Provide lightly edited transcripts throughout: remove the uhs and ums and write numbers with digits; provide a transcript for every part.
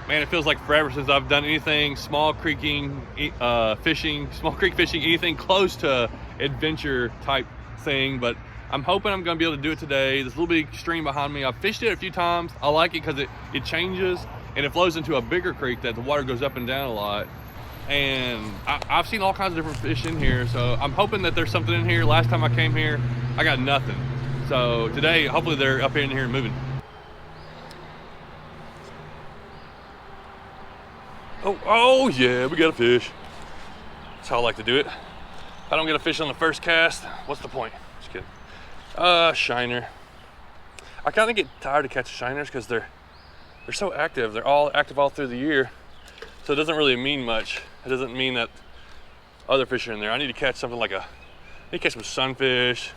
Man, it feels like forever since I've done anything small creeking, small creek fishing, anything close to adventure type thing. But I'm hoping I'm gonna be able to do it today. This little big stream behind me, I've fished it a few times. I like it because it changes and it flows into a bigger creek that the water goes up and down a lot. And I've seen all kinds of different fish in here, so I'm hoping that there's something in here. Last time I came here, I got nothing. So today, hopefully they're up in here and moving. Oh yeah, we got a fish. That's how I like to do it. If I don't get a fish on the first cast, what's the point? Just kidding. Shiner. I kind of get tired of catching shiners because they're so active. They're all active all through the year. So it doesn't really mean much. It doesn't mean that other fish are in there. I need to catch something like I need to catch some sunfish,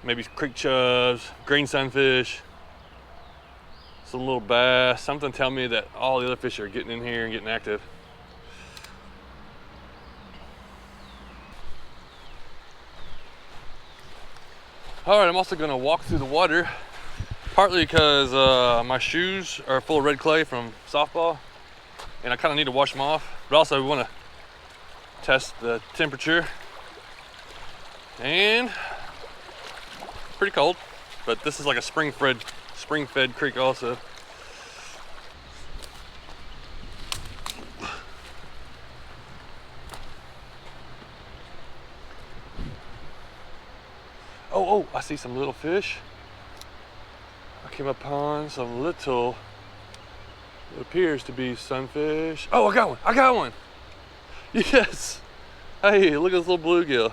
maybe creek chubs, green sunfish, some little bass, something tell me that all the other fish are getting in here and getting active. All right, I'm also gonna walk through the water, partly because my shoes are full of red clay from softball, and I kind of need to wash them off, but also we want to test the temperature. And pretty cold, but this is like a spring-fed creek also. Oh, I see some little fish. I came upon some little, it appears to be sunfish. Oh, I got one. Yes. Hey, look at this little bluegill.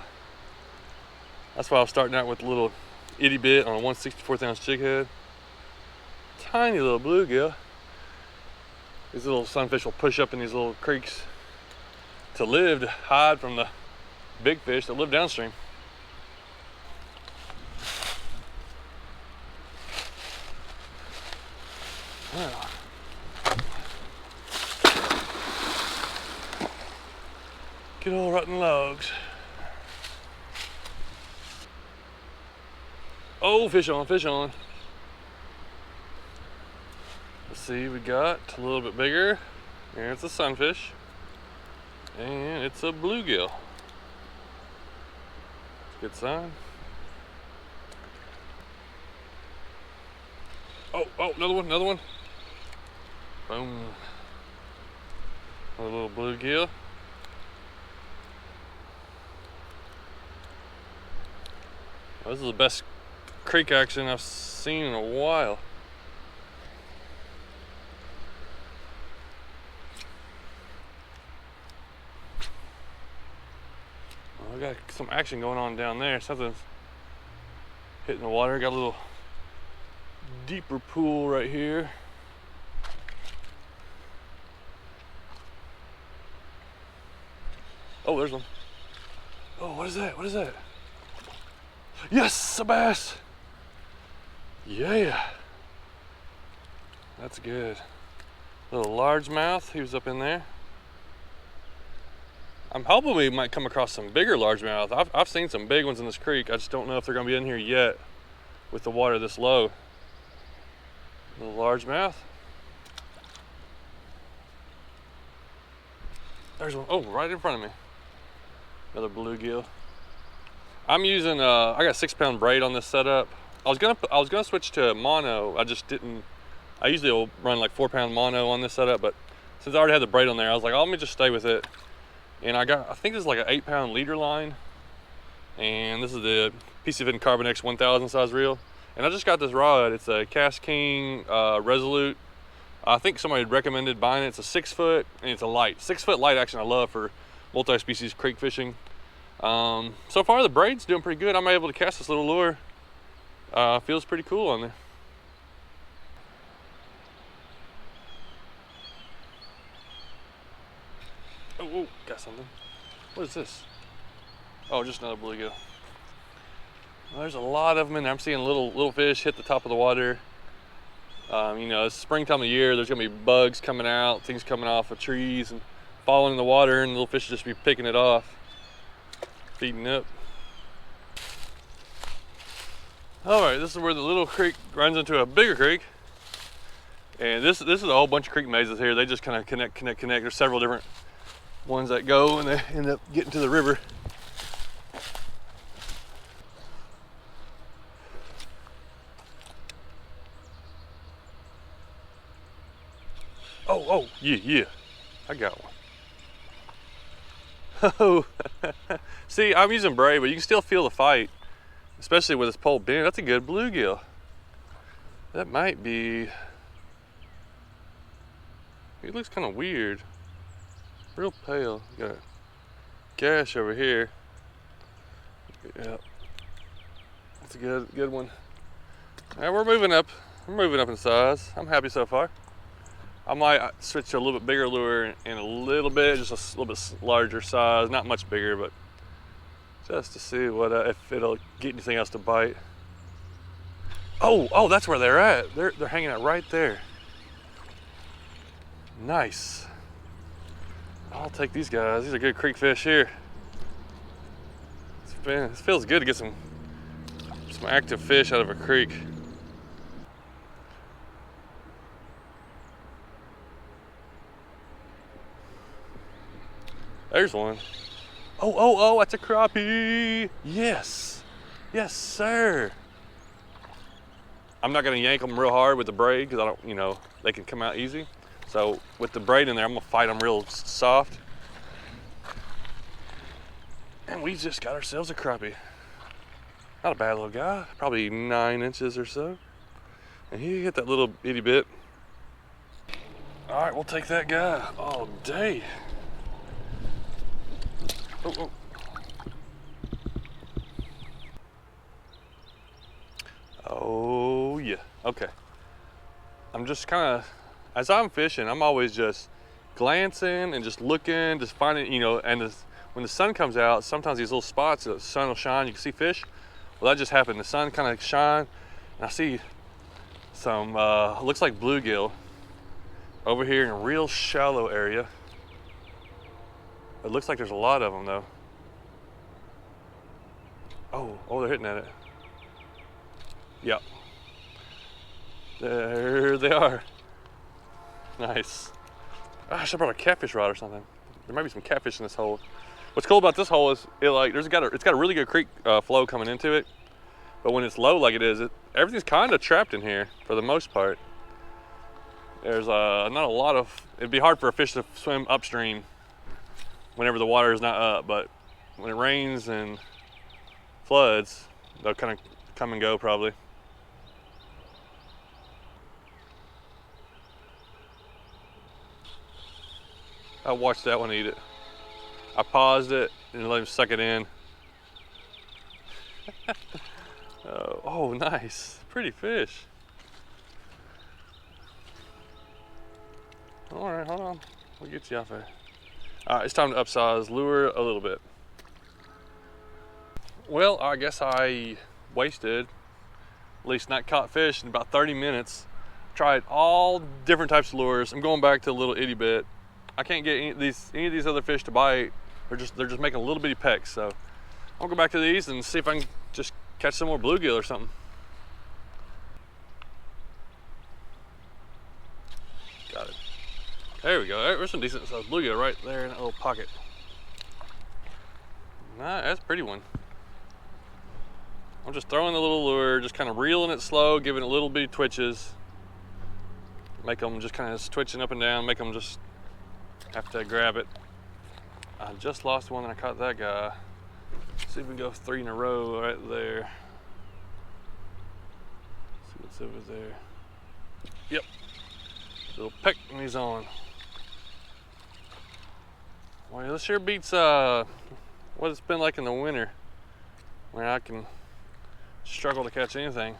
That's why I was starting out with a little itty bit on a 1/64 ounce jig head. Tiny little bluegill. These little sunfish will push up in these little creeks to live, to hide from the big fish that live downstream. Wow. Good old rotten logs. Oh, fish on, fish on. Let's see, we got a little bit bigger. Here it's a sunfish. And it's a bluegill. Good sign. Oh, another one. Boom. A little bluegill. Well, this is the best creek action I've seen in a while. Well, we got some action going on down there. Something's hitting the water. Got a little deeper pool right here. Oh, there's one. Oh, what is that? What is that? Yes, a bass. Yeah. That's good. Little largemouth, he was up in there. I'm hoping we might come across some bigger largemouth. I've seen some big ones in this creek. I just don't know if they're gonna be in here yet with the water this low. Little largemouth. There's one. Oh, right in front of me. Another bluegill. I'm using I got a 6-pound braid on this setup. I was gonna switch to mono. I just didn't. I usually will run like 4-pound mono on this setup, but since I already had the braid on there, I was like, oh, let me just stay with it. And I think this is like an 8-pound leader line, and this is the PISCIFUN Carbon X 1000 size reel. And I just got this rod. It's a Cast King Resolute. I think somebody had recommended buying it. It's a 6-foot and it's a light. 6-foot light action I love for multi-species creek fishing. So far the braid's doing pretty good. I'm able to cast this little lure. Feels pretty cool on there. Oh, got something. What is this? Oh, just another bluegill. Well, there's a lot of them in there. I'm seeing little fish hit the top of the water. You know, it's springtime of year. There's gonna be bugs coming out, things coming off of trees and falling in the water, and little fish just be picking it off, feeding up. All right, this is where the little creek runs into a bigger creek, And this is a whole bunch of creek mazes here. They just kind of connect. There's several different ones that go and they end up getting to the river. Oh, yeah, I got one. Oh, see, I'm using braid, but you can still feel the fight, especially with this pole bent. That's a good bluegill. That might be, he looks kind of weird. Real pale. Got a gash over here. Yeah, that's a good one. All right, we're moving up. We're moving up in size. I'm happy so far. I might switch to a little bit bigger lure in a little bit, just a little bit larger size, not much bigger, but just to see what if it'll get anything else to bite. Oh, that's where they're at. They're hanging out right there. Nice. I'll take these guys. These are good creek fish here. It feels good to get some active fish out of a creek. There's one. Oh, that's a crappie. Yes, sir. I'm not gonna yank them real hard with the braid because I don't, they can come out easy. So with the braid in there, I'm gonna fight them real soft. And we just got ourselves a crappie. Not a bad little guy, probably 9 inches or so. And he hit that little itty bit. All right, we'll take that guy all day. Oh. Oh, yeah, okay. I'm just kind of, as I'm fishing, I'm always just glancing and just looking, just finding, and when the sun comes out, sometimes these little spots, the sun will shine, you can see fish. Well, that just happened. The sun kind of shine, and I see some, looks like bluegill over here in a real shallow area. It looks like there's a lot of them though. Oh, they're hitting at it. Yep. There they are. Nice. I should have brought a catfish rod or something. There might be some catfish in this hole. What's cool about this hole is it's got a really good creek flow coming into it. But when it's low like it is, everything's kind of trapped in here for the most part. There's not a lot of, it'd be hard for a fish to swim upstream whenever the water is not up, but when it rains and floods, they'll kind of come and go probably. I watched that one eat it. I paused it and let him suck it in. Oh, nice. Pretty fish. All right, hold on. We'll get you off there. All right, it's time to upsize lure a little bit. Well, I guess I wasted, at least not caught fish, in about 30 minutes. Tried all different types of lures. I'm going back to a little itty bit. I can't get any of these other fish to bite. They're just making a little bitty pecks. So I'll go back to these and see if I can just catch some more bluegill or something. Got it. There we go. There's some decent sized bluegill right there in that little pocket. Nah, that's a pretty one. I'm just throwing the little lure, just kind of reeling it slow, giving it little bitty twitches. Make them just kind of twitching up and down, make them just have to grab it. I just lost one and I caught that guy. See if we can go 3 in a row right there. See what's over there. Yep. Little peck and he's on. Well, this sure beats what it's been like in the winter, where I can struggle to catch anything.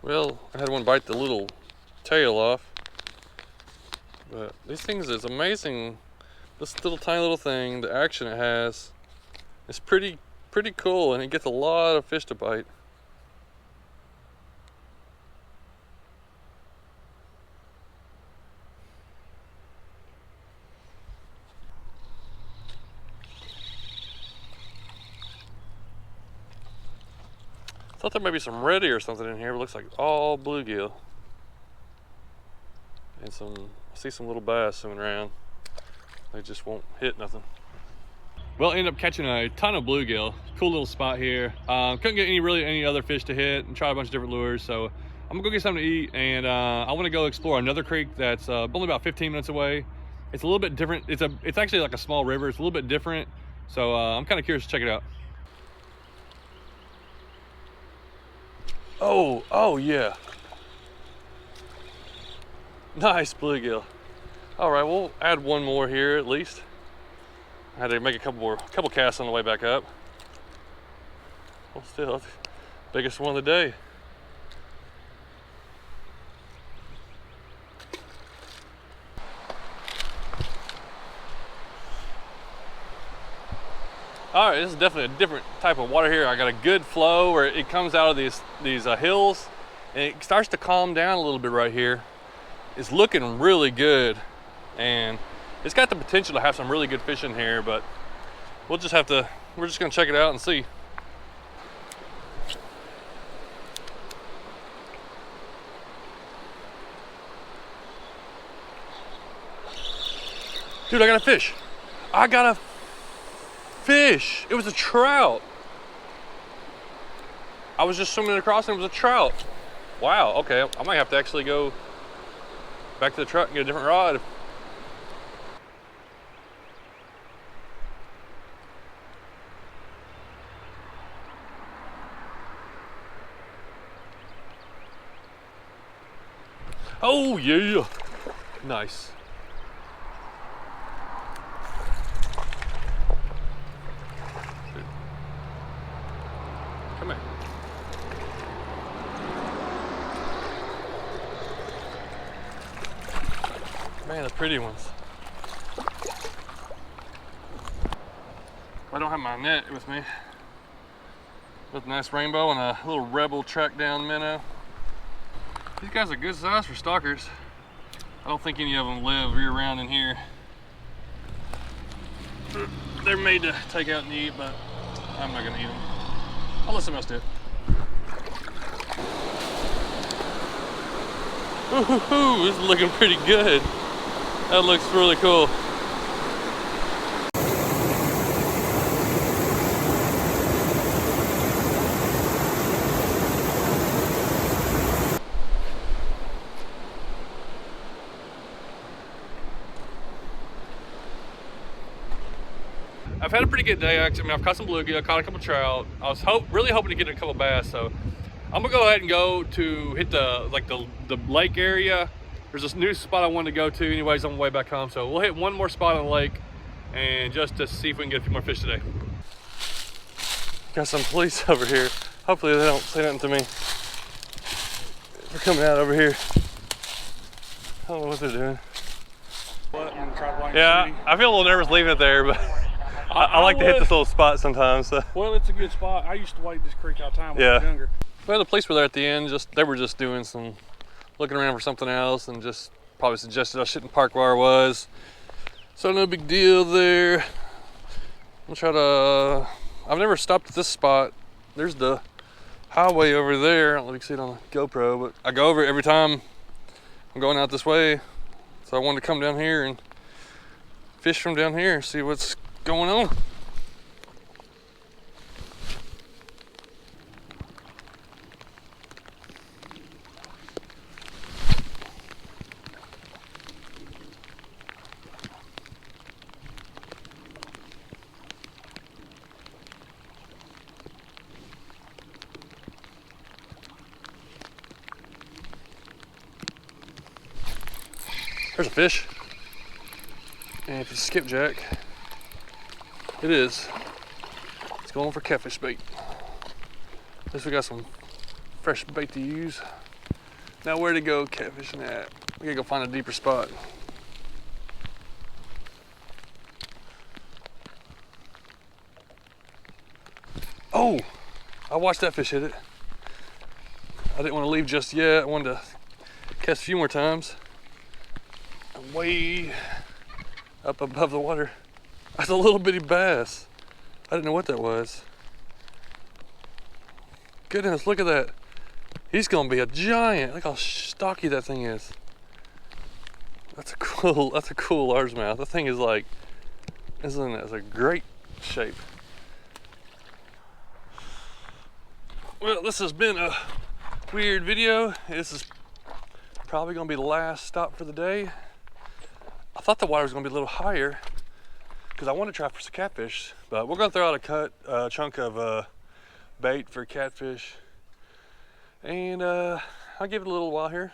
Well, I had one bite the little tail off, but these things is amazing. This little tiny little thing, the action it has, it's pretty cool, and it gets a lot of fish to bite. thought there might be some reddy or something in here, but it looks like all bluegill. And I see some little bass swimming around. They just won't hit nothing. Well, ended up catching a ton of bluegill. Cool little spot here. Couldn't get any other fish to hit, and tried a bunch of different lures. So I'm gonna go get something to eat, and I want to go explore another creek that's only about 15 minutes away. It's a little bit different. It's actually like a small river. It's a little bit different. So I'm kind of curious to check it out. Oh yeah. Nice bluegill. All right, we'll add one more here at least. I had to make a couple casts on the way back up. Well, still, biggest one of the day. All right, this is definitely a different type of water here. I got a good flow where it comes out of these hills, and it starts to calm down a little bit right here. It's looking really good, and it's got the potential to have some really good fish in here, but we're just gonna check it out and see. Dude, I got a fish. I got a fish. It was a trout. I was just swimming across and it was a trout. Wow, okay, I might have to actually go back to the truck and get a different rod. Oh yeah, nice. Come here. Man, the pretty ones. I don't have my net with me. With a nice rainbow and a little rebel track down minnow. These guys are good size for stalkers. I don't think any of them live year round in here. They're made to take out and eat, but I'm not gonna eat them. I'll let someone else do it. Ooh, this is looking pretty good. That looks really cool. I've had a pretty good day, actually. I mean, I've caught some bluegill, caught a couple trout. I was really hoping to get a couple bass, so I'm gonna go ahead and go to hit the lake area. There's this new spot I wanted to go to anyways on the way back home, so we'll hit one more spot on the lake and just to see if we can get a few more fish today. Got some police over here. Hopefully they don't say nothing to me. They're coming out over here. I don't know what they're doing. Yeah, I feel a little nervous leaving it there, but I like to hit this little spot sometimes. So. Well, it's a good spot. I used to wade this creek all the time when I was younger. Well, the police were there at the end. They were just doing some looking around for something else, and just probably suggested I shouldn't park where I was. So no big deal there. I'll try to. I've never stopped at this spot. There's the highway over there. I don't know if you can see it on the GoPro, but I go over it every time I'm going out this way. So I wanted to come down here and fish from down here, see what's going on. There's a fish. And if it's skipjack, it is. It's going for catfish bait. At least we got some fresh bait to use. Now where to go catfishing at? We gotta go find a deeper spot. Oh, I watched that fish hit it. I didn't want to leave just yet. I wanted to catch a few more times. I'm way up above the water. That's a little bitty bass. I didn't know what that was. goodness, look at that. He's gonna be a giant. Look how stocky that thing is. That's a cool largemouth. That thing is like, isn't it? It's a great shape. Well, this has been a weird video. This is probably gonna be the last stop for the day. I thought the water was gonna be a little higher because I want to try for some catfish, but we're gonna throw out a chunk of bait for catfish, and I'll give it a little while here.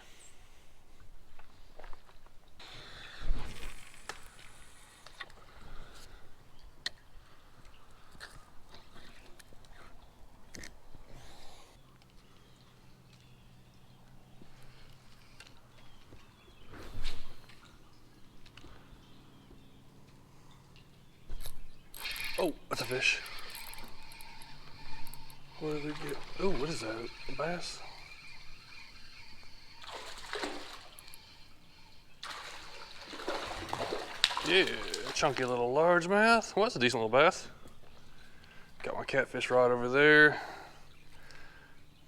Oh, that's a fish. What did we get? Oh, what is that? A bass? Yeah, chunky little largemouth. Well, that's a decent little bass. Got my catfish rod over there.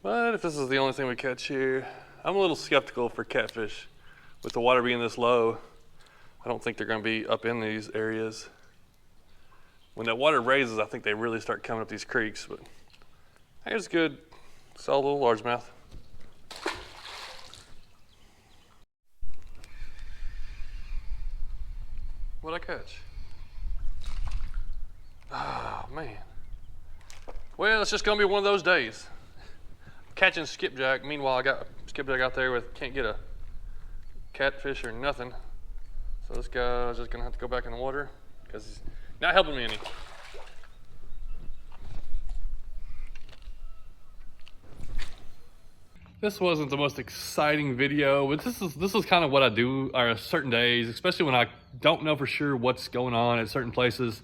But if this is the only thing we catch here, I'm a little skeptical for catfish. With the water being this low, I don't think they're gonna be up in these areas. When that water raises, I think they really start coming up these creeks, but I think it's good. Solid little largemouth. What'd I catch? Oh, man. Well, it's just gonna be one of those days. Catching skipjack. Meanwhile, I got skipjack out there can't get a catfish or nothing. So this guy's just gonna have to go back in the water because he's not helping me any. This wasn't the most exciting video, but this is kind of what I do on certain days, especially when I don't know for sure what's going on at certain places.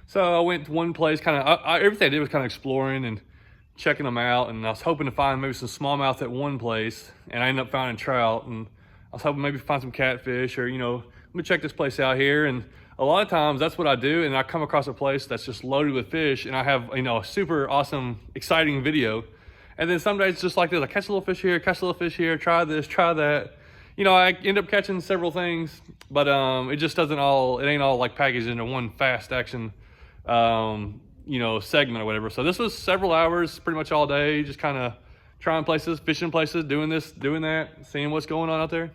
So I went to one place, everything I did was kind of exploring and checking them out, and I was hoping to find maybe some smallmouth at one place, and I ended up finding trout, and I was hoping maybe find some catfish, or let me check this place out here. And a lot of times that's what I do, and I come across a place that's just loaded with fish, and I have a super awesome, exciting video. And then some days it's just like this, I catch a little fish here, catch a little fish here, try this, try that. I end up catching several things, but it just it ain't all like packaged into one fast action, segment or whatever. So this was several hours, pretty much all day, just kind of trying places, fishing places, doing this, doing that, seeing what's going on out there.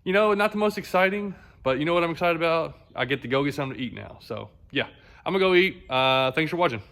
Not the most exciting, but you know what I'm excited about? I get to go get something to eat now. So yeah, I'm gonna go eat. Thanks for watching.